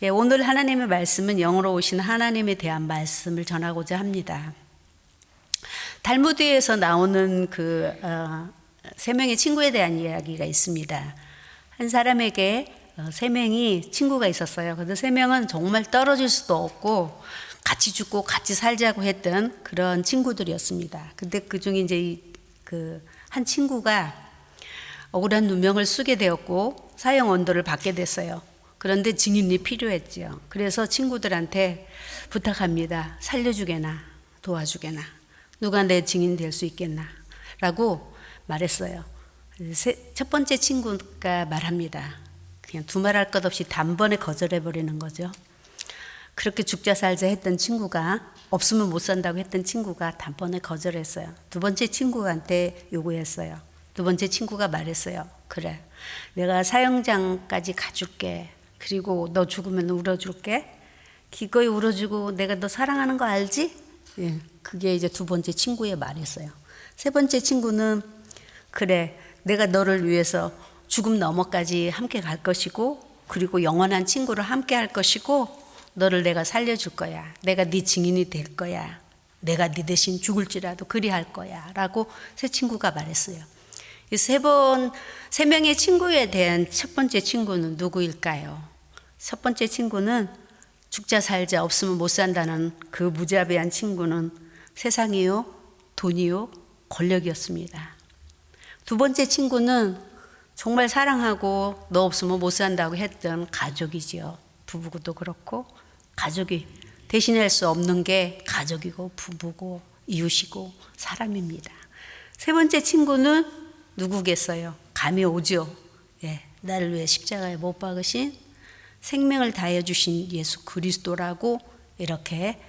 예, 오늘 하나님의 말씀은 영으로 오신 하나님에 대한 말씀을 전하고자 합니다. 달무드에서 나오는 세 명의 친구에 대한 이야기가 있습니다. 한 사람에게 세 명이 친구가 있었어요. 그런데 세 명은 정말 떨어질 수도 없고 같이 죽고 같이 살자고 했던 그런 친구들이었습니다. 근데 그 중에 이제 한 친구가 억울한 누명을 쓰게 되었고 사형 언도를 받게 됐어요. 그런데 증인이 필요했죠. 그래서 친구들한테 부탁합니다. 살려주게나 도와주게나 누가 내 증인 될 수 있겠나 라고 말했어요. 첫 번째 친구가 말합니다. 그냥 두말할 것 없이 단번에 거절해버리는 거죠. 그렇게 죽자 살자 했던 친구가, 없으면 못 산다고 했던 친구가 단번에 거절했어요. 두 번째 친구한테 요구했어요. 두 번째 친구가 말했어요. 그래, 내가 사형장까지 가줄게. 그리고 너 죽으면 울어줄게. 기꺼이 울어주고 내가 너 사랑하는 거 알지? 예, 그게 이제 두 번째 친구의 말이었어요. 세 번째 친구는 그래, 내가 너를 위해서 죽음 너머까지 함께 갈 것이고 그리고 영원한 친구를 함께 할 것이고 너를 내가 살려줄 거야. 내가 네 증인이 될 거야. 내가 네 대신 죽을지라도 그리할 거야 라고 세 친구가 말했어요. 이 세 명의 친구에 대한 첫 번째 친구는 누구일까요? 첫 번째 친구는 죽자 살자 없으면 못 산다는 그 무자비한 친구는 세상이요, 돈이요, 권력이었습니다. 두 번째 친구는 정말 사랑하고 너 없으면 못 산다고 했던 가족이지요. 부부도 그렇고 가족이 대신할 수 없는 게 가족이고 부부고 이웃이고 사람입니다. 세 번째 친구는 누구겠어요? 감이 오죠. 예, 나를 위해 십자가에 못 박으신 생명을 다해 주신 예수 그리스도라고 이렇게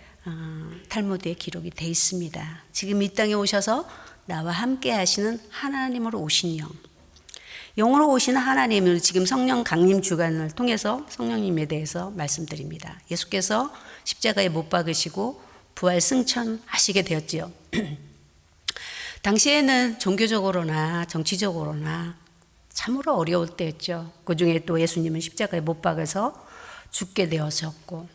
탈무드에 기록이 돼 있습니다. 지금 이 땅에 오셔서 나와 함께 하시는 하나님으로 오신 영, 영으로 오신 하나님을 지금 성령 강림 주간을 통해서 성령님에 대해서 말씀드립니다. 예수께서 십자가에 못 박으시고 부활 승천하시게 되었지요. 당시에는 종교적으로나 정치적으로나 참으로 어려울 때였죠. 그 중에 또 예수님은 십자가에 못 박아서 죽게 되었었고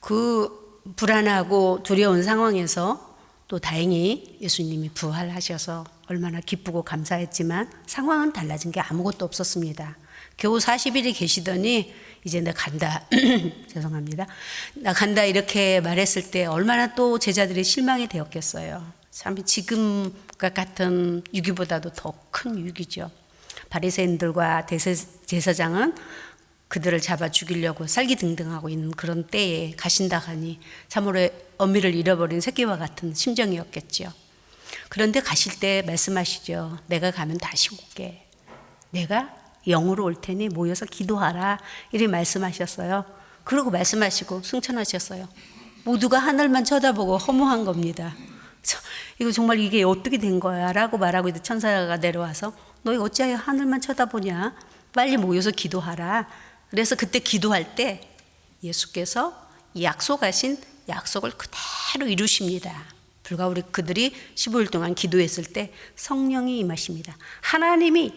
그 불안하고 두려운 상황에서 또 다행히 예수님이 부활하셔서 얼마나 기쁘고 감사했지만 상황은 달라진 게 아무것도 없었습니다. 겨우 40일이 계시더니 이제 나 간다. 죄송합니다. 나 간다 이렇게 말했을 때 얼마나 또 제자들이 실망이 되었겠어요. 참 지금과 같은 위기보다도 더 큰 위기죠. 바리새인들과 대제사장은 그들을 잡아 죽이려고 살기등등하고 있는 그런 때에 가신다 하니 참으로 어미를 잃어버린 새끼와 같은 심정이었겠죠. 그런데 가실 때 말씀하시죠. 내가 가면 다시 올게. 내가 영으로 올 테니 모여서 기도하라. 이렇게 말씀하셨어요. 그러고 말씀하시고 승천하셨어요. 모두가 하늘만 쳐다보고 허무한 겁니다. 이거 정말 이게 어떻게 된 거야? 라고 말하고 있는데 천사가 내려와서 너희 어찌하여 하늘만 쳐다보냐? 빨리 모여서 기도하라. 그래서 그때 기도할 때 예수께서 약속하신 약속을 그대로 이루십니다. 불과 우리 그들이 15일 동안 기도했을 때 성령이 임하십니다. 하나님이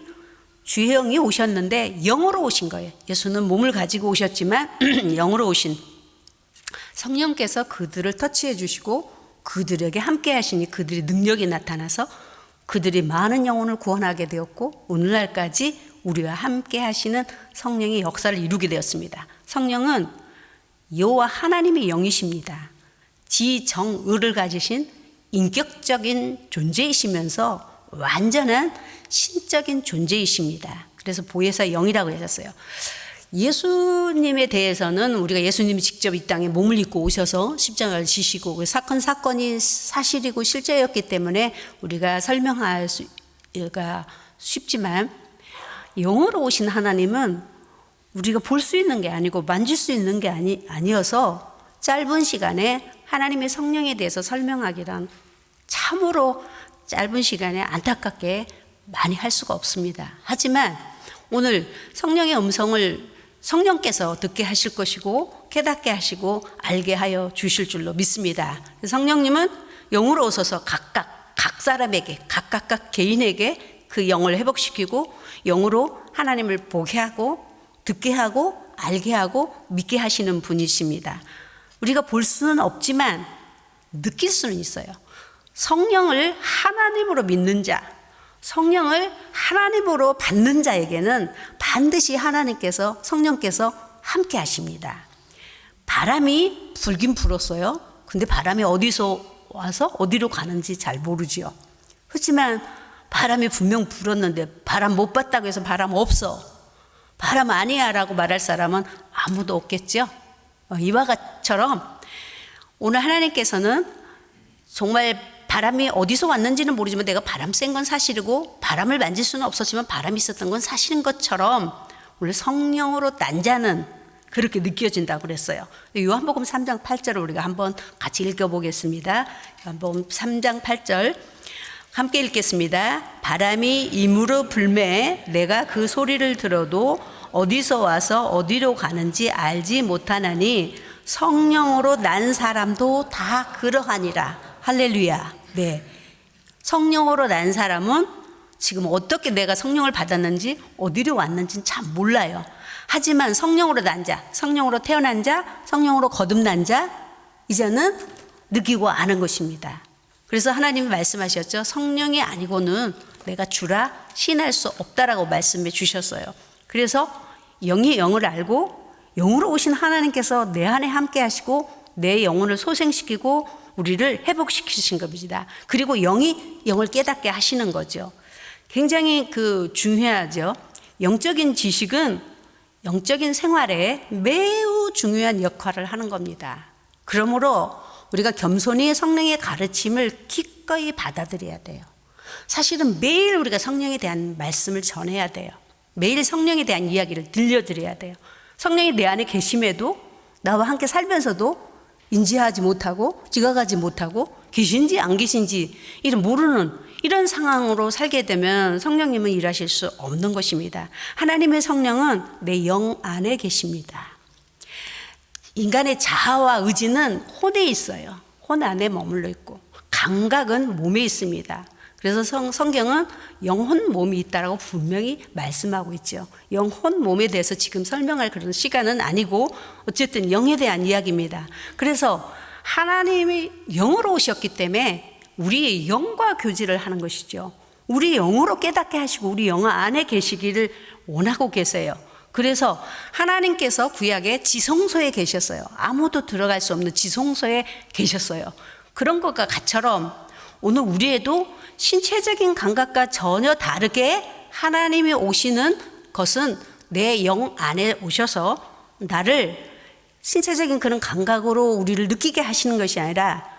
주형이 오셨는데 영으로 오신 거예요. 예수는 몸을 가지고 오셨지만 영으로 오신 성령께서 그들을 터치해 주시고 그들에게 함께 하시니 그들의 능력이 나타나서 그들이 많은 영혼을 구원하게 되었고 오늘날까지 우리와 함께 하시는 성령의 역사를 이루게 되었습니다. 성령은 여호와 하나님의 영이십니다. 지정의를 가지신 인격적인 존재이시면서 완전한 신적인 존재이십니다. 그래서 보혜사 영이라고 하셨어요. 예수님에 대해서는 우리가 예수님이 직접 이 땅에 몸을 입고 오셔서 십자가를 지시고 사건이 사실이고 실제였기 때문에 우리가 설명할 수가 쉽지만 영으로 오신 하나님은 우리가 볼 수 있는 게 아니고 만질 수 있는 게 아니어서 짧은 시간에 하나님의 성령에 대해서 설명하기란 참으로 짧은 시간에 안타깝게 많이 할 수가 없습니다. 하지만 오늘 성령의 음성을 성령께서 듣게 하실 것이고 깨닫게 하시고 알게 하여 주실 줄로 믿습니다. 성령님은 영으로 오셔서 각 사람에게 각각 개인에게 그 영을 회복시키고 영으로 하나님을 보게 하고 듣게 하고 알게 하고 믿게 하시는 분이십니다. 우리가 볼 수는 없지만 느낄 수는 있어요. 성령을 하나님으로 믿는 자, 성령을 하나님으로 받는 자에게는 반드시 하나님께서, 성령께서 함께 하십니다. 바람이 불긴 불었어요. 근데 바람이 어디서 와서 어디로 가는지 잘 모르지요. 그렇지만 바람이 분명 불었는데 바람 못 봤다고 해서 바람 없어, 바람 아니야 라고 말할 사람은 아무도 없겠죠. 이와 같처럼 오늘 하나님께서는 정말 바람이 어디서 왔는지는 모르지만 내가 바람 쐴 건 사실이고 바람을 만질 수는 없었지만 바람이 있었던 건 사실인 것처럼 오늘 성령으로 난 자는 그렇게 느껴진다고 그랬어요. 요한복음 3장 8절을 우리가 한번 같이 읽어보겠습니다. 요한복음 3장 8절 함께 읽겠습니다. 바람이 임으로 불매 내가 그 소리를 들어도 어디서 와서 어디로 가는지 알지 못하나니 성령으로 난 사람도 다 그러하니라. 할렐루야. 네. 성령으로 난 사람은 지금 어떻게 내가 성령을 받았는지 어디로 왔는지는 참 몰라요. 하지만 성령으로 난 자, 성령으로 태어난 자, 성령으로 거듭난 자, 이제는 느끼고 아는 것입니다. 그래서 하나님이 말씀하셨죠. 성령이 아니고는 내가 주라 신할 수 없다라고 말씀해 주셨어요. 그래서 영이 영을 알고 영으로 오신 하나님께서 내 안에 함께 하시고 내 영혼을 소생시키고 우리를 회복시키신 겁니다. 그리고 영이 영을 깨닫게 하시는 거죠. 굉장히 중요하죠. 영적인 지식은 영적인 생활에 매우 중요한 역할을 하는 겁니다. 그러므로 우리가 겸손히 성령의 가르침을 기꺼이 받아들여야 돼요. 사실은 매일 우리가 성령에 대한 말씀을 전해야 돼요. 매일 성령에 대한 이야기를 들려드려야 돼요. 성령이 내 안에 계심에도 나와 함께 살면서도 인지하지 못하고 지각하지 못하고 계신지 안 계신지 모르는 이런 상황으로 살게 되면 성령님은 일하실 수 없는 것입니다. 하나님의 성령은 내 영 안에 계십니다. 인간의 자아와 의지는 혼에 있어요. 혼 안에 머물러 있고 감각은 몸에 있습니다. 그래서 성경은 영혼 몸이 있다라고 분명히 말씀하고 있죠. 영혼 몸에 대해서 지금 설명할 그런 시간은 아니고 어쨌든 영에 대한 이야기입니다. 그래서 하나님이 영으로 오셨기 때문에 우리의 영과 교제를 하는 것이죠. 우리 영으로 깨닫게 하시고 우리 영 안에 계시기를 원하고 계세요. 그래서 하나님께서 구약의 지성소에 계셨어요. 아무도 들어갈 수 없는 지성소에 계셨어요. 그런 것과 같처럼 오늘 우리에도 신체적인 감각과 전혀 다르게 하나님이 오시는 것은 내 영 안에 오셔서 나를 신체적인 그런 감각으로 우리를 느끼게 하시는 것이 아니라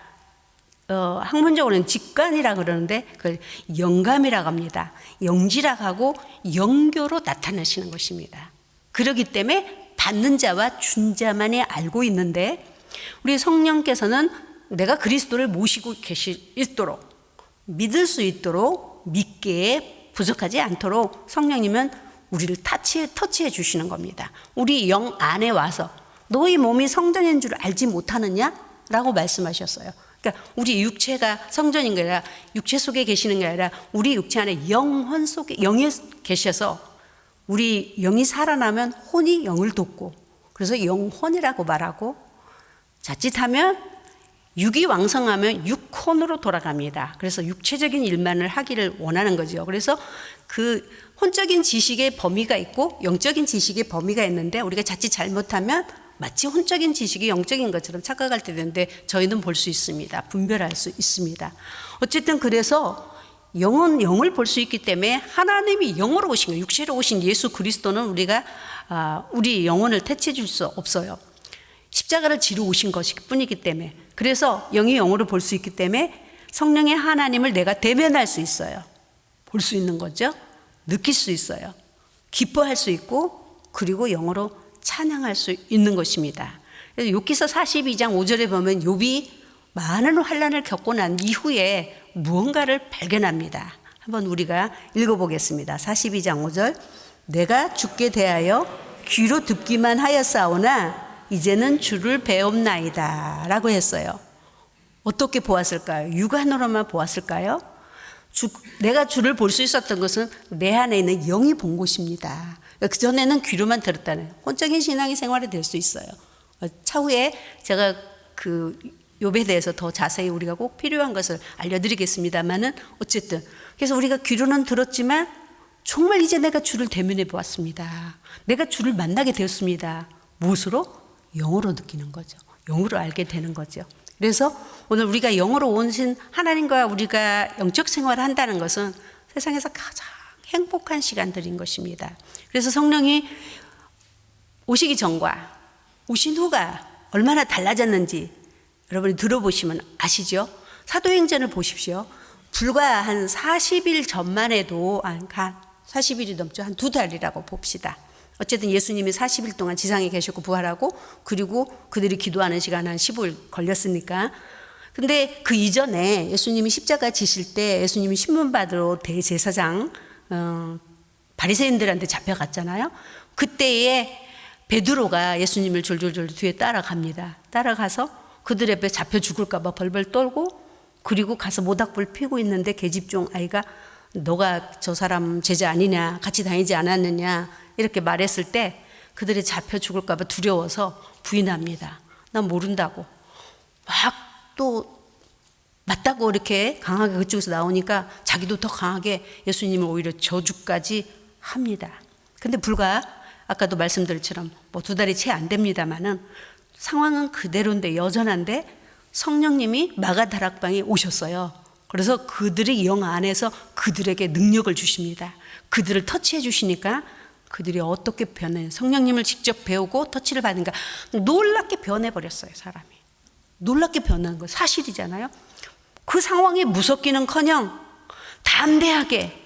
학문적으로는 직관이라 그러는데 그걸 영감이라고 합니다. 영지락하고 영교로 나타나시는 것입니다. 그렇기 때문에 받는 자와 준 자만이 알고 있는데 우리 성령께서는 내가 그리스도를 모시고 있도록 믿을 수 있도록 믿기에 부족하지 않도록 성령님은 우리를 터치해 주시는 겁니다. 우리 영 안에 와서 너희 몸이 성전인 줄 알지 못하느냐? 라고 말씀하셨어요. 그러니까 우리 육체가 성전인 게 아니라 육체 속에 계시는 게 아니라 우리 육체 안에 영혼 속에 영에 계셔서 우리 영이 살아나면 혼이 영을 돕고 그래서 영혼이라고 말하고 자칫하면 육이 왕성하면 육혼으로 돌아갑니다. 그래서 육체적인 일만을 하기를 원하는 거죠. 그래서 그 혼적인 지식의 범위가 있고 영적인 지식의 범위가 있는데 우리가 자칫 잘못하면 마치 혼적인 지식이 영적인 것처럼 착각할 때 되는데 저희는 볼 수 있습니다. 분별할 수 있습니다. 어쨌든 그래서 영은 영을 볼 수 있기 때문에 하나님이 영으로 오신 거예요. 육체로 오신 예수 그리스도는 우리가 우리 영혼을 퇴치해 줄 수 없어요. 십자가를 지러 오신 것일 뿐이기 때문에 그래서 영이 영으로 볼 수 있기 때문에 성령의 하나님을 내가 대면할 수 있어요. 볼 수 있는 거죠. 느낄 수 있어요. 기뻐할 수 있고 그리고 영으로 찬양할 수 있는 것입니다. 그래서 욥기서 42장 5절에 보면 욥이 많은 환난을 겪고 난 이후에 무언가를 발견합니다. 한번 우리가 읽어보겠습니다. 42장 5절 내가 주께 대하여 귀로 듣기만 하였사오나 이제는 주를 배옵나이다 라고 했어요. 어떻게 보았을까요? 육안으로만 보았을까요? 내가 주를 볼 수 있었던 것은 내 안에 있는 영이 본 것입니다. 그전에는 귀로만 들었다는 혼적인 신앙의 생활이 될 수 있어요. 차후에 제가 그 욥에 대해서 더 자세히 우리가 꼭 필요한 것을 알려드리겠습니다만은 어쨌든 그래서 우리가 귀로는 들었지만 정말 이제 내가 주를 대면해 보았습니다. 내가 주를 만나게 되었습니다. 무엇으로? 영으로 느끼는 거죠. 영으로 알게 되는 거죠. 그래서 오늘 우리가 영으로 오신 하나님과 우리가 영적 생활을 한다는 것은 세상에서 가장 행복한 시간들인 것입니다. 그래서 성령이 오시기 전과 오신 후가 얼마나 달라졌는지 여러분이 들어보시면 아시죠? 사도행전을 보십시오. 불과 한 40일 전만 해도 40일이 넘죠. 한 2달이라고 봅시다. 어쨌든 예수님이 40일 동안 지상에 계셨고 부활하고 그리고 그들이 기도하는 시간 한 15일 걸렸으니까. 근데 그 이전에 예수님이 십자가 지실 때 예수님이 신문받으러 대제사장 바리새인들한테 잡혀갔잖아요. 그때에 베드로가 예수님을 졸졸졸 뒤에 따라갑니다. 따라가서 그들 앞에 잡혀 죽을까 봐 벌벌 떨고 그리고 가서 모닥불 피우고 있는데 계집종 아이가 너가 저 사람 제자 아니냐 같이 다니지 않았느냐 이렇게 말했을 때 그들이 잡혀 죽을까 봐 두려워서 부인합니다. 난 모른다고. 막 또 맞다고 이렇게 강하게 그쪽에서 나오니까 자기도 더 강하게 예수님을 오히려 저주까지 합니다. 근데 불과 아까도 말씀드렸처럼 뭐 2달이 채 안 됩니다만은 상황은 그대로인데 여전한데 성령님이 마가다락방에 오셨어요. 그래서 그들의 영 안에서 그들에게 능력을 주십니다. 그들을 터치해 주시니까 그들이 어떻게 변해 성령님을 직접 배우고 터치를 받는가 놀랍게 변해버렸어요. 사람이 놀랍게 변한 거 사실이잖아요. 그 상황이 무섭기는커녕 담대하게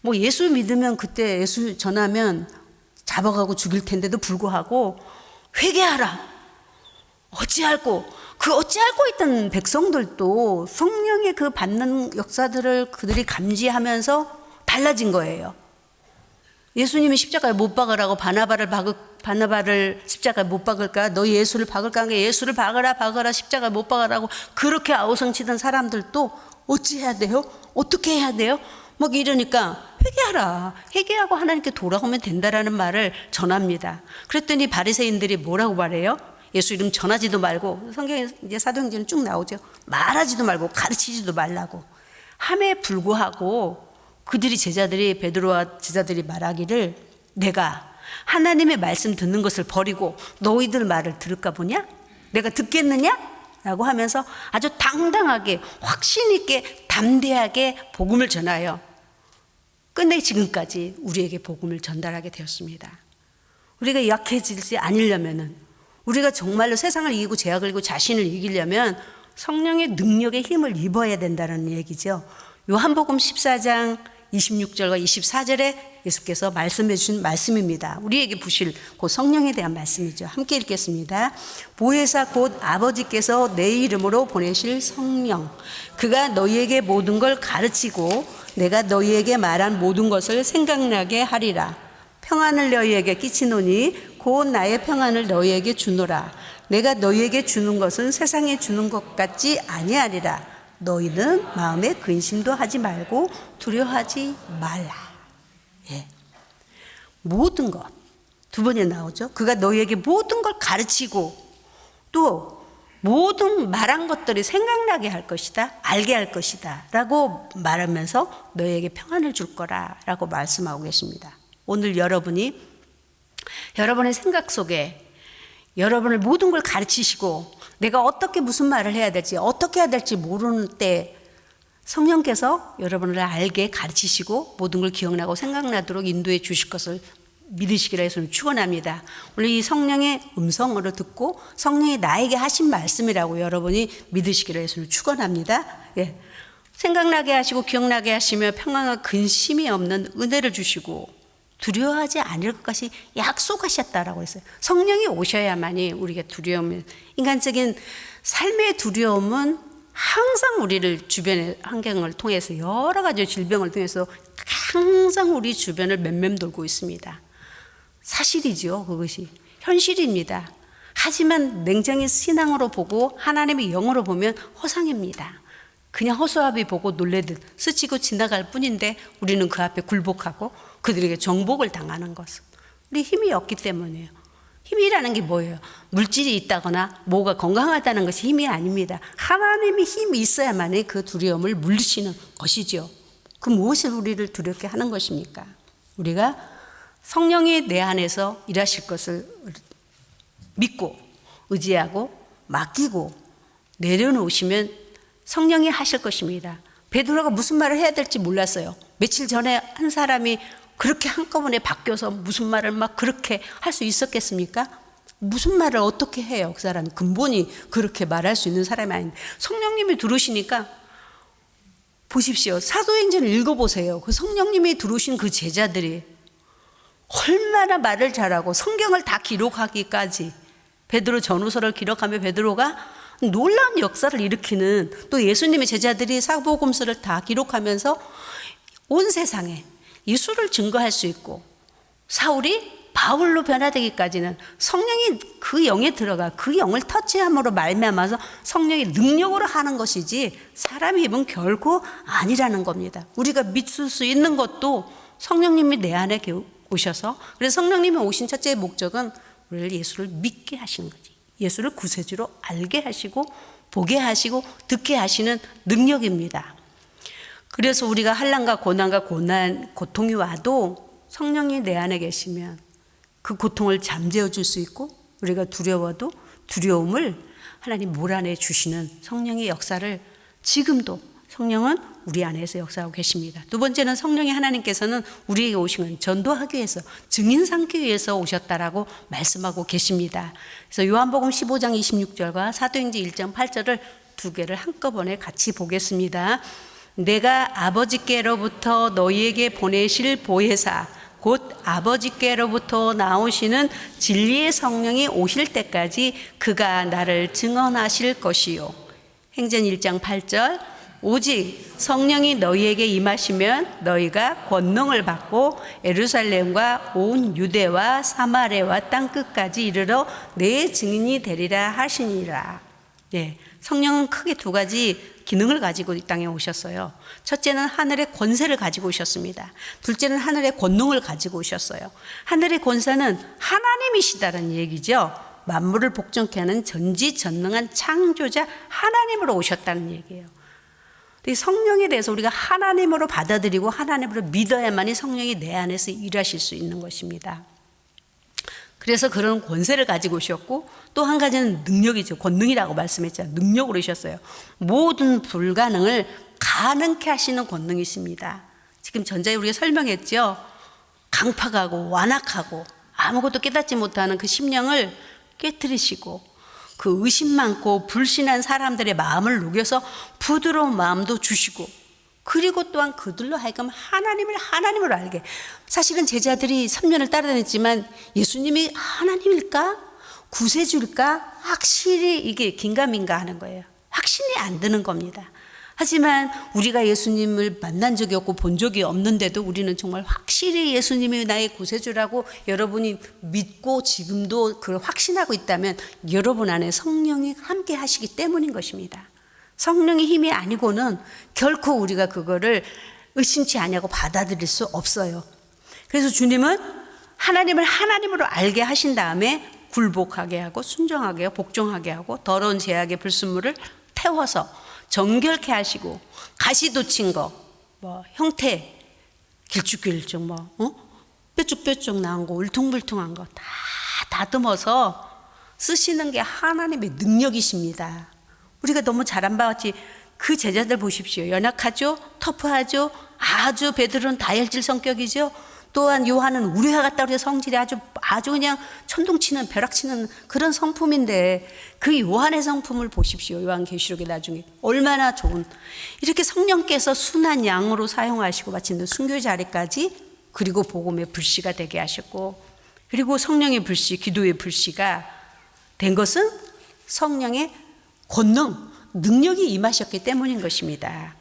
뭐 예수 믿으면 그때 예수 전하면 잡아가고 죽일 텐데도 불구하고 회개하라 어찌할꼬 그 어찌할꼬 있던 백성들도 성령의 그 받는 역사들을 그들이 감지하면서 달라진 거예요. 예수님이 십자가에 못 박으라고 바나바를 십자가에 못 박을까? 너 예수를 박을까? 하는 게 예수를 박으라 십자가에 못 박으라고 그렇게 아우성치던 사람들도 어찌해야 돼요? 어떻게 해야 돼요? 막 이러니까 회개하라. 회개하고 하나님께 돌아오면 된다라는 말을 전합니다. 그랬더니 바리새인들이 뭐라고 말해요? 예수 이름 전하지도 말고 성경에 이제 사도행전은 쭉 나오죠. 말하지도 말고 가르치지도 말라고 함에 불구하고 그들이 제자들이 베드로와 제자들이 말하기를 내가 하나님의 말씀 듣는 것을 버리고 너희들 말을 들을까 보냐? 내가 듣겠느냐? 라고 하면서 아주 당당하게 확신 있게 담대하게 복음을 전하여 끝내 지금까지 우리에게 복음을 전달하게 되었습니다. 우리가 약해지지 않으려면은 우리가 정말로 세상을 이기고 죄악을 이기고 자신을 이기려면 성령의 능력의 힘을 입어야 된다는 얘기죠. 요한복음 14장 26절과 24절에 예수께서 말씀해 주신 말씀입니다. 우리에게 부실 그 성령에 대한 말씀이죠. 함께 읽겠습니다. 보혜사 곧 아버지께서 내 이름으로 보내실 성령 그가 너희에게 모든 걸 가르치고 내가 너희에게 말한 모든 것을 생각나게 하리라. 평안을 너희에게 끼치노니 곧 나의 평안을 너희에게 주노라. 내가 너희에게 주는 것은 세상에 주는 것 같지 아니하리라. 너희는 마음에 근심도 하지 말고 두려워하지 말라. 예. 모든 것. 2번에 나오죠. 그가 너희에게 모든 걸 가르치고 또 모든 말한 것들이 생각나게 할 것이다. 알게 할 것이다. 라고 말하면서 너희에게 평안을 줄 거라 라고 말씀하고 계십니다. 오늘 여러분의 생각 속에 여러분을 모든 걸 가르치시고 내가 어떻게 무슨 말을 해야 될지 어떻게 해야 될지 모르는 때 성령께서 여러분을 알게 가르치시고 모든 걸 기억나고 생각나도록 인도해 주실 것을 믿으시기를 해서 축원합니다. 오늘 이 성령의 음성으로 듣고 성령이 나에게 하신 말씀이라고 여러분이 믿으시기를 해서 축원합니다. 예. 생각나게 하시고 기억나게 하시며 평안과 근심이 없는 은혜를 주시고 두려워하지 않을 것이 약속하셨다라고 했어요. 성령이 오셔야만이 우리가 두려움을 인간적인 삶의 두려움은 항상 우리를 주변의 환경을 통해서 여러 가지 질병을 통해서 항상 우리 주변을 맴맴돌고 있습니다. 사실이죠. 그것이 현실입니다. 하지만 냉정히 신앙으로 보고 하나님의 영으로 보면 허상입니다. 그냥 허수아비 보고 놀래듯 스치고 지나갈 뿐인데 우리는 그 앞에 굴복하고 그들에게 정복을 당하는 것은 우리 힘이 없기 때문이에요. 힘이라는 게 뭐예요? 물질이 있다거나 뭐가 건강하다는 것이 힘이 아닙니다. 하나님의 힘이 있어야만이 그 두려움을 물리치는 것이죠. 그 무엇을 우리를 두렵게 하는 것입니까? 우리가 성령이 내 안에서 일하실 것을 믿고 의지하고 맡기고 내려놓으시면 성령이 하실 것입니다. 베드로가 무슨 말을 해야 될지 몰랐어요. 며칠 전에 한 사람이 그렇게 한꺼번에 바뀌어서 무슨 말을 막 그렇게 할 수 있었겠습니까? 무슨 말을 어떻게 해요? 그 사람이 근본이 그렇게 말할 수 있는 사람이 아닌데 성령님이 들어오시니까 보십시오. 사도행전을 읽어보세요. 그 성령님이 들어오신 그 제자들이 얼마나 말을 잘하고 성경을 다 기록하기까지 베드로 전후서를 기록하며 베드로가 놀라운 역사를 일으키는 또 예수님의 제자들이 사복음서를 다 기록하면서 온 세상에 예수를 증거할 수 있고 사울이 바울로 변화되기까지는 성령이 그 영에 들어가 그 영을 터치함으로 말미암아서 성령이 능력으로 하는 것이지 사람의 힘은 결코 아니라는 겁니다. 우리가 믿을 수 있는 것도 성령님이 내 안에 오셔서 그래서 성령님이 오신 첫째 목적은 우리를 예수를 믿게 하시는 거지. 예수를 구세주로 알게 하시고 보게 하시고 듣게 하시는 능력입니다. 그래서 우리가 환난과 고난과 고통이 와도 성령이 내 안에 계시면 그 고통을 잠재워 줄 수 있고 우리가 두려워도 두려움을 하나님 몰아내 주시는 성령의 역사를 지금도 성령은 우리 안에서 역사하고 계십니다. 두 번째는 성령이 하나님께서는 우리에게 오신 건 전도하기 위해서 증인 삼기 위해서 오셨다라고 말씀하고 계십니다. 그래서 요한복음 15장 26절과 사도행전 1장 8절을 두 개를 한꺼번에 같이 보겠습니다. 내가 아버지께로부터 너희에게 보내실 보혜사 곧 아버지께로부터 나오시는 진리의 성령이 오실 때까지 그가 나를 증언하실 것이요. 행전 1장 8절 오직 성령이 너희에게 임하시면 너희가 권능을 받고 예루살렘과 온 유대와 사마리아와 땅끝까지 이르러 내 증인이 되리라 하시니라. 네, 성령은 크게 두 가지 기능을 가지고 이 땅에 오셨어요. 첫째는 하늘의 권세를 가지고 오셨습니다. 둘째는 하늘의 권능을 가지고 오셨어요. 하늘의 권세는 하나님이시다는 얘기죠. 만물을 복종케 하는 전지전능한 창조자 하나님으로 오셨다는 얘기예요. 성령에 대해서 우리가 하나님으로 받아들이고 하나님으로 믿어야만이 성령이 내 안에서 일하실 수 있는 것입니다. 그래서 그런 권세를 가지고 오셨고 또 한 가지는 능력이죠. 권능이라고 말씀했잖아요. 능력으로 오셨어요. 모든 불가능을 가능케 하시는 권능이 있습니다. 지금 전자에 우리가 설명했죠. 강팍하고 완악하고 아무것도 깨닫지 못하는 그 심령을 깨트리시고 그 의심 많고 불신한 사람들의 마음을 녹여서 부드러운 마음도 주시고 그리고 또한 그들로 하여금 하나님을 하나님으로 알게. 사실은 제자들이 3년을 따라다녔지만 예수님이 하나님일까? 구세주일까? 확실히 이게 긴가민가 하는 거예요. 확신이 안 드는 겁니다. 하지만 우리가 예수님을 만난 적이 없고 본 적이 없는데도 우리는 정말 확실히 예수님이 나의 구세주라고 여러분이 믿고 지금도 그걸 확신하고 있다면 여러분 안에 성령이 함께 하시기 때문인 것입니다. 성령의 힘이 아니고는 결코 우리가 그거를 의심치 아니하고 받아들일 수 없어요. 그래서 주님은 하나님을 하나님으로 알게 하신 다음에 굴복하게 하고 순종하게 하고 복종하게 하고 더러운 죄악의 불순물을 태워서 정결케 하시고 가시 돋친 거, 뭐 형태 길쭉길쭉 뾰족뾰족 나온 거 울퉁불퉁한 거 다 다듬어서 쓰시는 게 하나님의 능력이십니다. 우리가 너무 잘한 바와 같이 그 제자들 보십시오. 연약하죠? 터프하죠? 아주 베드로는 다혈질 성격이죠. 또한 요한은 우리와 같다 그래서 성질이 아주 그냥 천둥치는 벼락치는 그런 성품인데 그 요한의 성품을 보십시오. 요한계시록에 나중에 얼마나 좋은 이렇게 성령께서 순한 양으로 사용하시고 마침내 순교 자리까지 그리고 복음의 불씨가 되게 하셨고 그리고 성령의 불씨 기도의 불씨가 된 것은 성령의 권능 능력이 임하셨기 때문인 것입니다.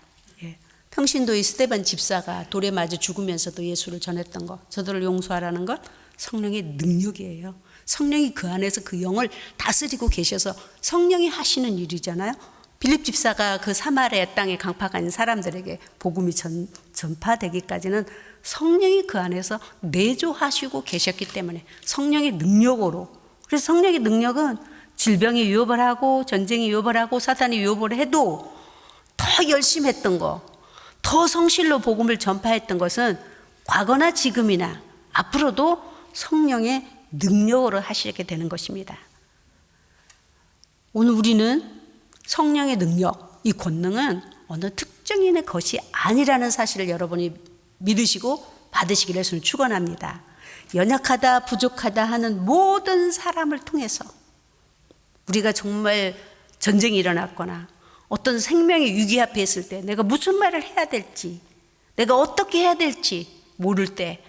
평신도의 스데반 집사가 돌에 맞아 죽으면서도 예수를 전했던 것, 저들을 용서하라는 것 성령의 능력이에요. 성령이 그 안에서 그 영을 다스리고 계셔서 성령이 하시는 일이잖아요. 빌립 집사가 그 사마리아 땅에 강파가 있는 사람들에게 복음이 전파되기까지는 성령이 그 안에서 내조하시고 계셨기 때문에 성령의 능력으로, 그래서 성령의 능력은 질병이 위협을 하고 전쟁이 위협을 하고 사탄이 위협을 해도 더 열심히 했던 거, 더 성실로 복음을 전파했던 것은 과거나 지금이나 앞으로도 성령의 능력으로 하시게 되는 것입니다. 오늘 우리는 성령의 능력, 이 권능은 어느 특정인의 것이 아니라는 사실을 여러분이 믿으시고 받으시기를 예수는 축원합니다. 연약하다, 부족하다 하는 모든 사람을 통해서 우리가 정말 전쟁이 일어났거나 어떤 생명의 위기 앞에 있을 때 내가 무슨 말을 해야 될지, 내가 어떻게 해야 될지 모를 때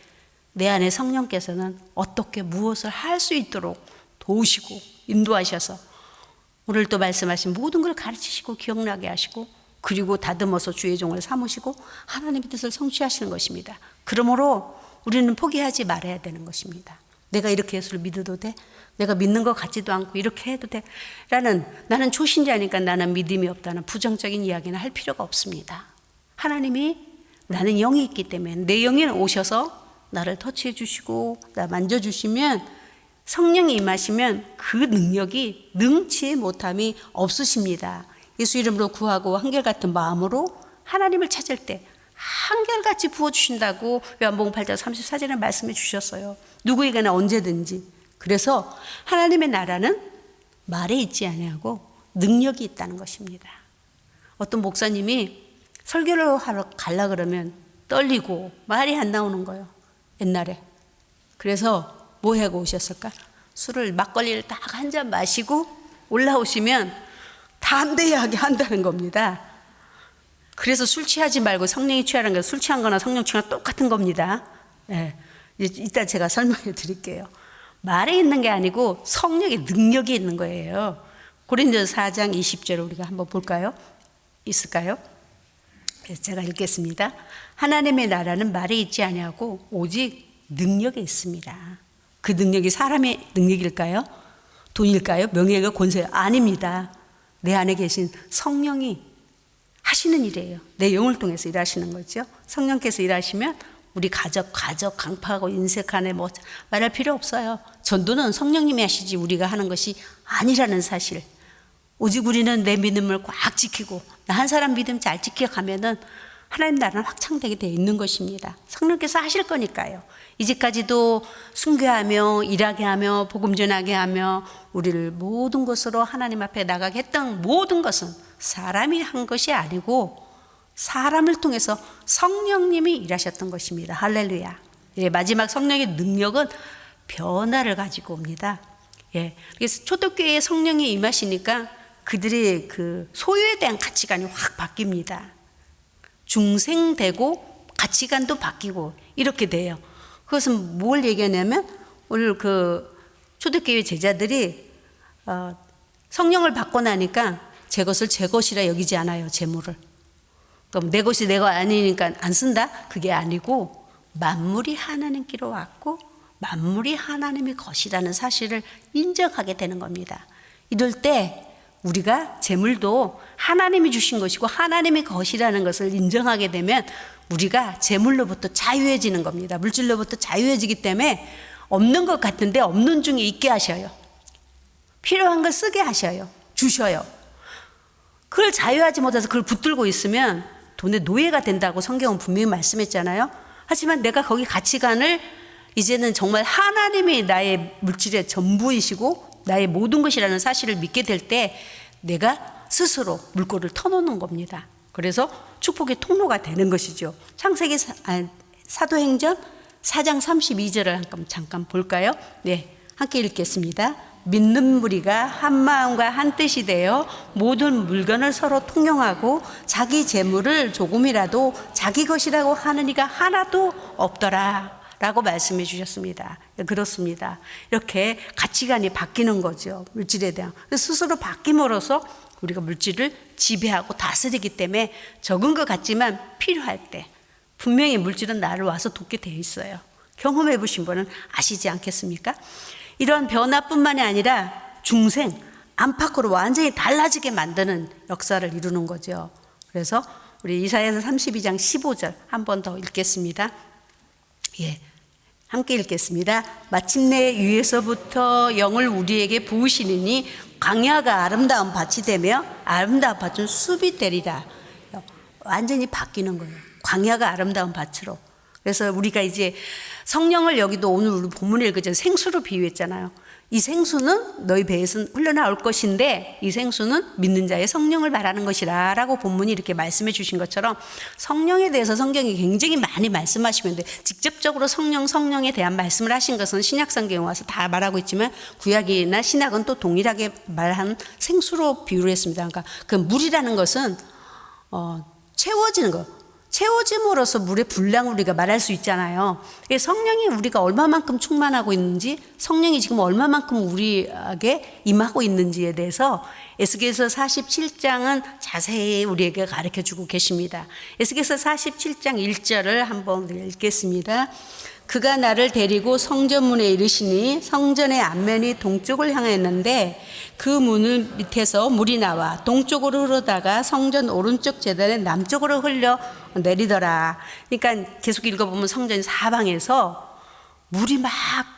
내 안에 성령께서는 어떻게 무엇을 할 수 있도록 도우시고 인도하셔서 오늘 또 말씀하신 모든 걸 가르치시고 기억나게 하시고 그리고 다듬어서 주의 종을 삼으시고 하나님의 뜻을 성취하시는 것입니다. 그러므로 우리는 포기하지 말아야 되는 것입니다. 내가 이렇게 예수를 믿어도 돼? 내가 믿는 것 같지도 않고 이렇게 해도 돼? 라는, 나는 초신자니까 나는 믿음이 없다는 부정적인 이야기는 할 필요가 없습니다. 하나님이 나는 영이 있기 때문에 내 영이 오셔서 나를 터치해 주시고 나 만져주시면 성령이 임하시면 그 능력이 능치 못함이 없으십니다. 예수 이름으로 구하고 한결같은 마음으로 하나님을 찾을 때 한결같이 부어주신다고 요한복음 8장 34절에 말씀해 주셨어요. 누구에게나 언제든지. 그래서 하나님의 나라는 말에 있지 아니하고 능력이 있다는 것입니다. 어떤 목사님이 설교를 하러 가려고 그러면 떨리고 말이 안 나오는 거예요. 옛날에. 그래서 뭐 하고 오셨을까? 술을, 막걸리를 딱 한 잔 마시고 올라오시면 담대하게 한다는 겁니다. 그래서 술 취하지 말고 성령이 취하는 게 술 취한 거나 성령 취한 거나 똑같은 겁니다. 네. 이따 제가 설명해 드릴게요. 말에 있는 게 아니고 성령의 능력이 있는 거예요. 고린도서 4장 20절 우리가 한번 볼까요? 있을까요? 그래서 제가 읽겠습니다. 하나님의 나라는 말에 있지 아니하고 오직 능력에 있습니다. 그 능력이 사람의 능력일까요? 돈일까요? 명예가 권세? 아닙니다. 내 안에 계신 성령이 하시는 일이에요. 내 영을 통해서 일하시는 거죠. 성령께서 일하시면 우리 가족 강파하고 인색하네 뭐 말할 필요 없어요. 전도는 성령님이 하시지 우리가 하는 것이 아니라는 사실. 오직 우리는 내 믿음을 꽉 지키고 나 한 사람 믿음 잘 지켜가면은 하나님 나라는 확장되게 되어 있는 것입니다. 성령께서 하실 거니까요. 이제까지도 순교하며 일하게 하며 복음 전하게 하며 우리를 모든 것으로 하나님 앞에 나가게 했던 모든 것은 사람이 한 것이 아니고 사람을 통해서 성령님이 일하셨던 것입니다. 할렐루야. 예, 마지막 성령의 능력은 변화를 가지고 옵니다. 예, 그래서 초대교회에 성령이 임하시니까 그들의 그 소유에 대한 가치관이 확 바뀝니다. 중생되고 가치관도 바뀌고 이렇게 돼요. 그것은 뭘 얘기하냐면 오늘 그 초대교회 제자들이 성령을 받고 나니까 제 것을 제 것이라 여기지 않아요. 재물을. 그럼 내 것이 내가 아니니까 안 쓴다? 그게 아니고 만물이 하나님께로 왔고 만물이 하나님의 것이라는 사실을 인정하게 되는 겁니다. 이럴 때 우리가 재물도 하나님이 주신 것이고 하나님의 것이라는 것을 인정하게 되면 우리가 재물로부터 자유해지는 겁니다. 물질로부터 자유해지기 때문에 없는 것 같은데 없는 중에 있게 하셔요. 필요한 걸 쓰게 하셔요. 주셔요. 그걸 자유하지 못해서 그걸 붙들고 있으면 돈의 노예가 된다고 성경은 분명히 말씀했잖아요. 하지만 내가 거기 가치관을 이제는 정말 하나님이 나의 물질의 전부이시고 나의 모든 것이라는 사실을 믿게 될 때 내가 스스로 물꼬를 터놓는 겁니다. 그래서 축복의 통로가 되는 것이죠. 창세기 사도행전 4장 32절을 잠깐 볼까요? 네, 함께 읽겠습니다. 믿는 무리가 한 마음과 한 뜻이 되어 모든 물건을 서로 통용하고 자기 재물을 조금이라도 자기 것이라고 하는 이가 하나도 없더라 라고 말씀해 주셨습니다. 그렇습니다. 이렇게 가치관이 바뀌는 거죠. 물질에 대한. 스스로 바뀜으로써 우리가 물질을 지배하고 다스리기 때문에 적은 것 같지만 필요할 때 분명히 물질은 나를 와서 돕게 되어 있어요. 경험해 보신 분은 아시지 않겠습니까? 이런 변화뿐만이 아니라 중생, 안팎으로 완전히 달라지게 만드는 역사를 이루는 거죠. 그래서 우리 이사야서 32장 15절 한 번 더 읽겠습니다. 예, 함께 읽겠습니다. 마침내 위에서부터 영을 우리에게 부으시느니 광야가 아름다운 밭이 되며 아름다운 밭은 숲이 되리라. 완전히 바뀌는 거예요. 광야가 아름다운 밭으로. 그래서 우리가 이제 성령을 여기도 오늘 우리 본문에 읽었잖아요. 생수로 비유했잖아요. 이 생수는 너희 배에서 흘러나올 것인데 이 생수는 믿는 자의 성령을 말하는 것이라 라고 본문이 이렇게 말씀해 주신 것처럼 성령에 대해서 성경이 굉장히 많이 말씀하시는데 직접적으로 성령에 대한 말씀을 하신 것은 신약성경에 와서 다 말하고 있지만 구약이나 신약은 또 동일하게 말한 생수로 비유를 했습니다. 그러니까 그 물이라는 것은 채워지는 거, 채워짐으로써 물의 분량을 우리가 말할 수 있잖아요. 성령이 우리가 얼마만큼 충만하고 있는지, 성령이 지금 얼마만큼 우리에게 임하고 있는지에 대해서 에스겔서 47장은 자세히 우리에게 가르쳐주고 계십니다. 에스겔서 47장 1절을 한번 읽겠습니다. 그가 나를 데리고 성전문에 이르시니 성전의 앞면이 동쪽을 향하였는데 그 문을 밑에서 물이 나와 동쪽으로 흐르다가 성전 오른쪽 제단의 남쪽으로 흘려 내리더라. 그러니까 계속 읽어보면 성전 사방에서 물이 막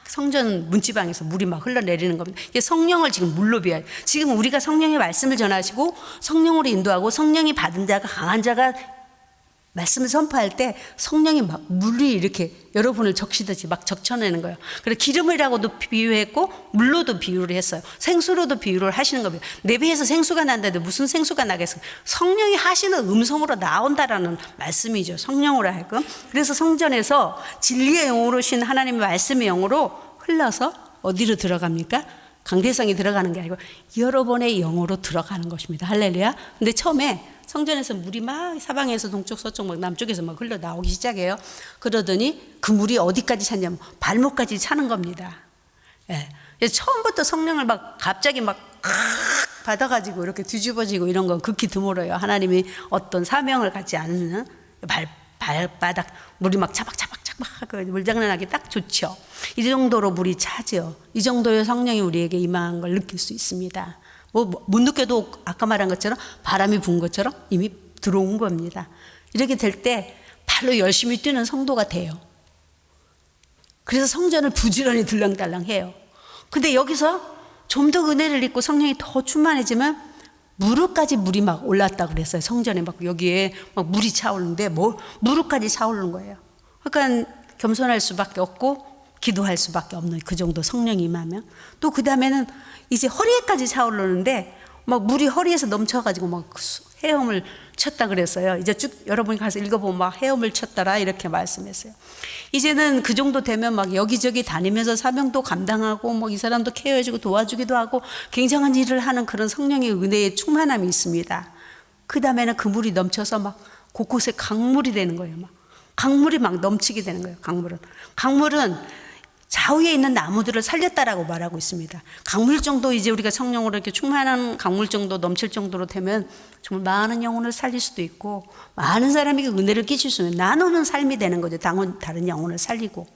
성전 문지방에서 물이 막 흘러내리는 겁니다. 이게 성령을 지금 물로 비하여, 지금 우리가 성령의 말씀을 전하시고 성령으로 인도하고 성령이 받은 자가 강한 자가 말씀을 선포할 때 성령이 막 물이 이렇게 여러분을 적시듯이 막 적쳐내는 거예요. 그래서 기름이라고도 비유했고 물로도 비유를 했어요. 생수로도 비유를 하시는 겁니다. 내 배에서 생수가 난다는데 무슨 생수가 나겠어요? 성령이 하시는 음성으로 나온다라는 말씀이죠. 성령으로 하여금. 그래서 성전에서 진리의 영으로 신 하나님의 말씀의 영으로 흘러서 어디로 들어갑니까? 강대상이 들어가는 게 아니고 여러분의 영으로 들어가는 것입니다. 할렐루야. 근데 처음에 성전에서 물이 막 사방에서 동쪽 서쪽 막 남쪽에서 막 흘러나오기 시작해요. 그러더니 그 물이 어디까지 찼냐면 발목까지 차는 겁니다. 예. 처음부터 성령을 막 갑자기 막 받아가지고 이렇게 뒤집어지고 이런 건 극히 드물어요. 하나님이 어떤 사명을 갖지 않는 발바닥 물이 막 차박차박 물장난하기 딱 좋죠. 이 정도로 물이 차죠. 이 정도의 성령이 우리에게 임한 걸 느낄 수 있습니다. 못 느껴도 아까 말한 것처럼 바람이 분 것처럼 이미 들어온 겁니다. 이렇게 될 때 발로 열심히 뛰는 성도가 돼요. 그래서 성전을 부지런히 들랑달랑 해요. 근데 여기서 좀 더 은혜를 입고 성령이 더 충만해지면 무릎까지 물이 막 올랐다 그랬어요. 성전에 막 여기에 막 물이 차오르는데 무릎까지 차오르는 거예요. 그러니까 겸손할 수밖에 없고 기도할 수밖에 없는 그 정도 성령이 임하면 또 그 다음에는 이제 허리에까지 차오르는데 막 물이 허리에서 넘쳐가지고 막 헤엄을 쳤다 그랬어요. 이제 쭉 여러분이 가서 읽어보면 막 헤엄을 쳤더라 이렇게 말씀했어요. 이제는 그 정도 되면 막 여기저기 다니면서 사명도 감당하고 뭐 이 사람도 케어해주고 도와주기도 하고 굉장한 일을 하는 그런 성령의 은혜의 충만함이 있습니다. 그 다음에는 그 물이 넘쳐서 막 곳곳에 강물이 되는 거예요. 막 강물이 막 넘치게 되는 거예요. 강물은 좌우에 있는 나무들을 살렸다라고 말하고 있습니다. 강물 정도 이제 우리가 성령으로 이렇게 충만한 강물 정도 넘칠 정도로 되면 정말 많은 영혼을 살릴 수도 있고 많은 사람에게 은혜를 끼칠 수 있는 나누는 삶이 되는 거죠. 다른 영혼을 살리고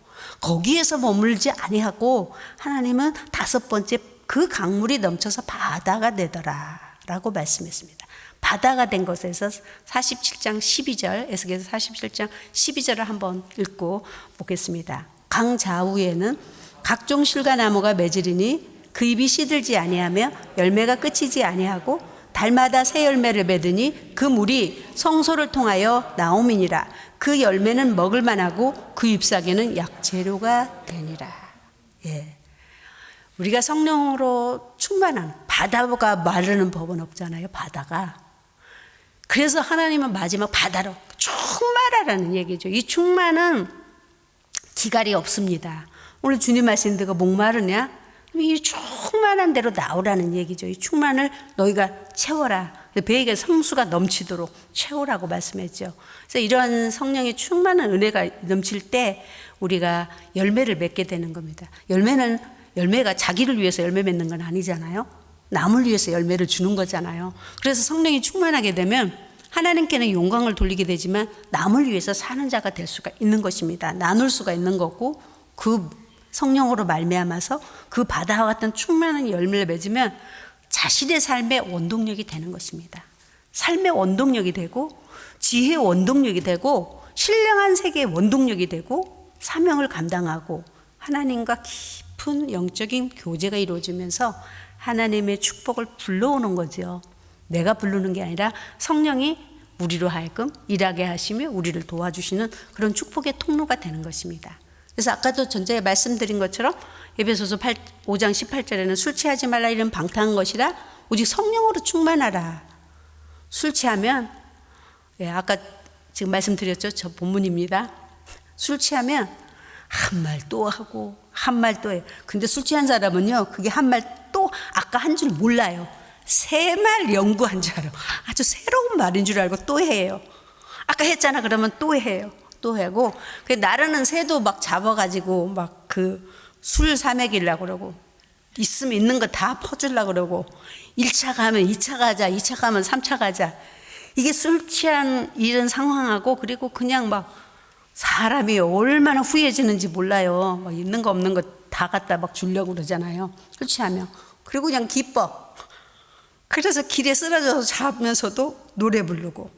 거기에서 머물지 아니하고 하나님은 다섯 번째 그 강물이 넘쳐서 바다가 되더라 라고 말씀했습니다. 바다가 된 것에서 47장 12절 에스겔서 47장 12절을 한번 읽고 보겠습니다. 강 좌우에는 각종 실과나무가 맺으리니 그 잎이 시들지 아니하며 열매가 끝이지 아니하고 달마다 새 열매를 맺으니 그 물이 성소를 통하여 나옴이니라. 그 열매는 먹을 만하고 그 잎사귀는 약재료가 되니라. 예. 우리가 성령으로 충만한 바다가 마르는 법은 없잖아요. 바다가. 그래서 하나님은 마지막 바다로 충만하라는 얘기죠. 이 충만은 기갈이 없습니다. 오늘 주님 말씀 내가 목마르냐? 이 충만한 대로 나오라는 얘기죠. 이 충만을 너희가 채워라. 배에게 성수가 넘치도록 채우라고 말씀했죠. 그래서 이런 성령의 충만한 은혜가 넘칠 때 우리가 열매를 맺게 되는 겁니다. 열매가 자기를 위해서 열매 맺는 건 아니잖아요. 남을 위해서 열매를 주는 거잖아요. 그래서 성령이 충만하게 되면 하나님께는 영광을 돌리게 되지만 남을 위해서 사는 자가 될 수가 있는 것입니다. 나눌 수가 있는 거고 그 성령으로 말미암아서 그 바다와 같은 충만한 열매를 맺으면 자신의 삶의 원동력이 되는 것입니다. 삶의 원동력이 되고 지혜의 원동력이 되고 신령한 세계의 원동력이 되고 사명을 감당하고 하나님과 깊은 영적인 교제가 이루어지면서 하나님의 축복을 불러오는 거죠. 내가 부르는 게 아니라 성령이 우리로 하여금 일하게 하시며 우리를 도와주시는 그런 축복의 통로가 되는 것입니다. 그래서 아까도 전자에 말씀드린 것처럼 에베소서 5장 18절에는 술 취하지 말라 이런 방탕한 것이라 오직 성령으로 충만하라. 술 취하면 아까 지금 말씀드렸죠. 저 본문입니다. 술 취하면 한 말 또 하고 한 말 또 해요. 근데 술 취한 사람은요, 그게 한 말 또 아까 한 줄 몰라요. 세 말 연구한 줄 알아요. 아주 새로운 말인 줄 알고 또 해요. 아까 했잖아 그러면 또 해요. 또 하고 나르는 새도 막 잡아가지고 막 그 술 사먹이려고 그러고 있으면 있는 거 다 퍼주려고 그러고 1차 가면 2차 가자 2차 가면 3차 가자. 이게 술 취한 이런 상황하고 그리고 그냥 막 사람이 얼마나 후회지는지 몰라요. 막 있는 거 없는 거 다 갖다 막 주려고 그러잖아요. 술 취하면. 그리고 그냥 기뻐. 그래서 길에 쓰러져서 자면서도 노래 부르고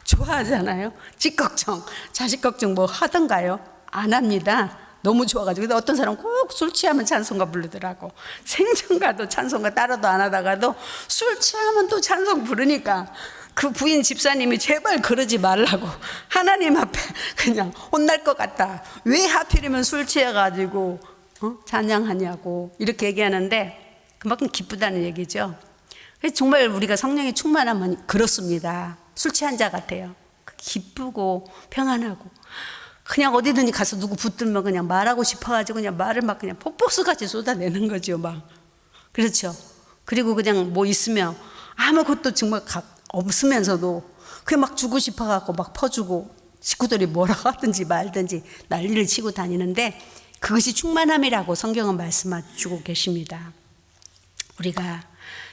좋아하잖아요. 집 걱정, 자식 걱정 뭐 하던가요? 안 합니다. 너무 좋아가지고. 근데 어떤 사람은 꼭 술 취하면 찬송가 부르더라고. 생전가도 찬송가 따로도 안 하다가도 술 취하면 또 찬송 부르니까 그 부인 집사님이 제발 그러지 말라고 하나님 앞에 그냥 혼날 것 같다. 왜 하필이면 술 취해가지고 찬양하냐고 이렇게 얘기하는데 그만큼 기쁘다는 얘기죠. 정말 우리가 성령이 충만하면 그렇습니다. 술 취한 자 같아요. 기쁘고 평안하고 그냥 어디든지 가서 누구 붙들면 그냥 말하고 싶어가지고 그냥 말을 막 그냥 폭포수같이 쏟아내는 거죠. 막 그렇죠. 그리고 그냥 뭐 있으면 아무것도 정말 없으면서도 그냥 막 주고 싶어갖고 막 퍼주고 식구들이 뭐라고 하든지 말든지 난리를 치고 다니는데 그것이 충만함이라고 성경은 말씀해주고 계십니다. 우리가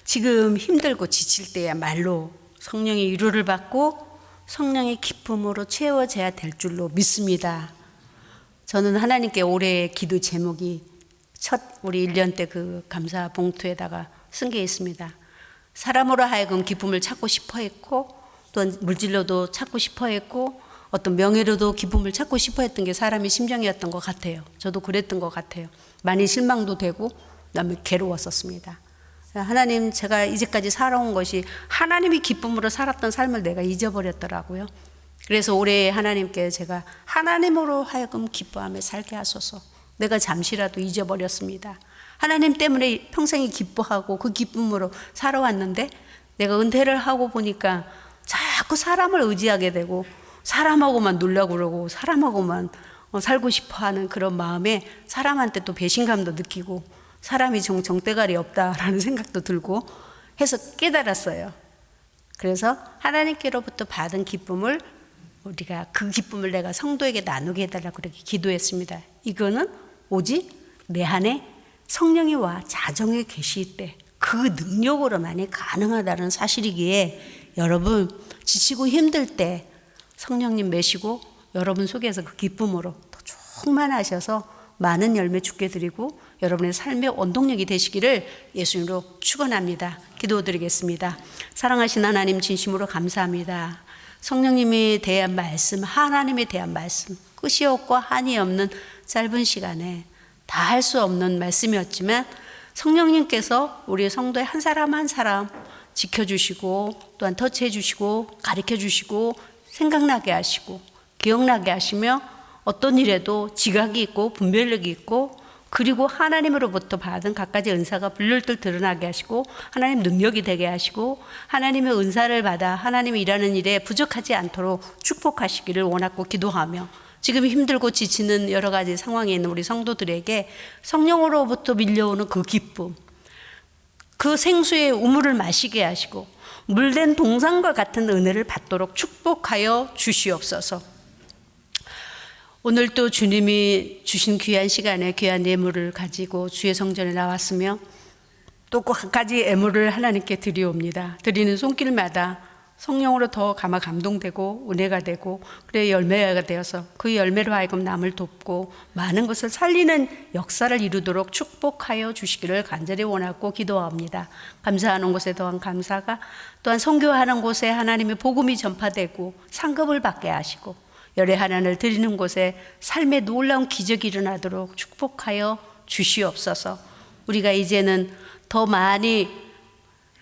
지금 힘들고 지칠 때야말로 성령의 위로를 받고 성령의 기쁨으로 채워져야 될 줄로 믿습니다. 저는 하나님께 올해의 기도 제목이 첫 우리 1년 때 그 감사 봉투에다가 쓴 게 있습니다. 사람으로 하여금 기쁨을 찾고 싶어 했고 또 물질로도 찾고 싶어 했고 어떤 명예로도 기쁨을 찾고 싶어 했던 게 사람의 심정이었던 것 같아요. 저도 그랬던 것 같아요. 많이 실망도 되고 그다음에 괴로웠었습니다. 하나님, 제가 이제까지 살아온 것이 하나님이 기쁨으로 살았던 삶을 내가 잊어버렸더라고요. 그래서 올해 하나님께 제가 하나님으로 하여금 기뻐하며 살게 하소서. 내가 잠시라도 잊어버렸습니다. 하나님 때문에 평생이 기뻐하고 그 기쁨으로 살아왔는데 내가 은퇴를 하고 보니까 자꾸 사람을 의지하게 되고 사람하고만 놀려고 그러고 사람하고만 살고 싶어하는 그런 마음에 사람한테 또 배신감도 느끼고 사람이 정대가리 없다라는 생각도 들고 해서 깨달았어요. 그래서 하나님께로부터 받은 기쁨을 우리가 그 기쁨을 내가 성도에게 나누게 해달라고 그렇게 기도했습니다. 이거는 오직 내 안에 성령이 와 자정에 계실 때 그 능력으로만이 가능하다는 사실이기에 여러분 지치고 힘들 때 성령님 메시고 여러분 속에서 그 기쁨으로 더 충만하셔서 많은 열매 죽게 드리고 여러분의 삶의 원동력이 되시기를 예수님으로 축원합니다. 기도드리겠습니다. 사랑하신 하나님 진심으로 감사합니다. 성령님에 대한 말씀, 하나님에 대한 말씀, 끝이 없고 한이 없는 짧은 시간에 다 할 수 없는 말씀이었지만 성령님께서 우리 성도의 한 사람 한 사람 지켜주시고 또한 터치해 주시고 가르쳐 주시고 생각나게 하시고 기억나게 하시며 어떤 일에도 지각이 있고 분별력이 있고 그리고 하나님으로부터 받은 갖가지 은사가 불들들 드러나게 하시고 하나님 능력이 되게 하시고 하나님의 은사를 받아 하나님이 일하는 일에 부족하지 않도록 축복하시기를 원하고 기도하며 지금 힘들고 지치는 여러 가지 상황에 있는 우리 성도들에게 성령으로부터 밀려오는 그 기쁨, 그 생수의 우물을 마시게 하시고 물된 동산과 같은 은혜를 받도록 축복하여 주시옵소서. 오늘 또 주님이 주신 귀한 시간에 귀한 예물을 가지고 주의 성전에 나왔으며 또 그 한 가지 예물을 하나님께 드리옵니다. 드리는 손길마다 성령으로 더 감동되고 은혜가 되고 그래 열매가 되어서 그 열매로 하여금 남을 돕고 많은 것을 살리는 역사를 이루도록 축복하여 주시기를 간절히 원하고 기도합니다. 감사하는 곳에 더한 감사가, 또한 선교하는 곳에 하나님의 복음이 전파되고 상급을 받게 하시고 열의 하나를 드리는 곳에 삶의 놀라운 기적이 일어나도록 축복하여 주시옵소서. 우리가 이제는 더 많이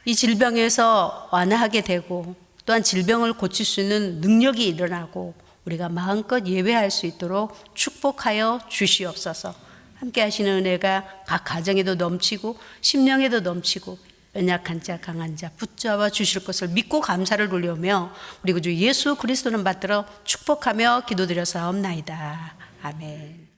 이 질병에서 완화하게 되고 또한 질병을 고칠 수 있는 능력이 일어나고 우리가 마음껏 예배할 수 있도록 축복하여 주시옵소서. 함께 하시는 은혜가 각 가정에도 넘치고 심령에도 넘치고 연약한 자 강한 자 붙잡아 주실 것을 믿고 감사를 돌려오며 우리 구주 예수 그리스도는 받들어 축복하며 기도드려 사옵나이다. 아멘.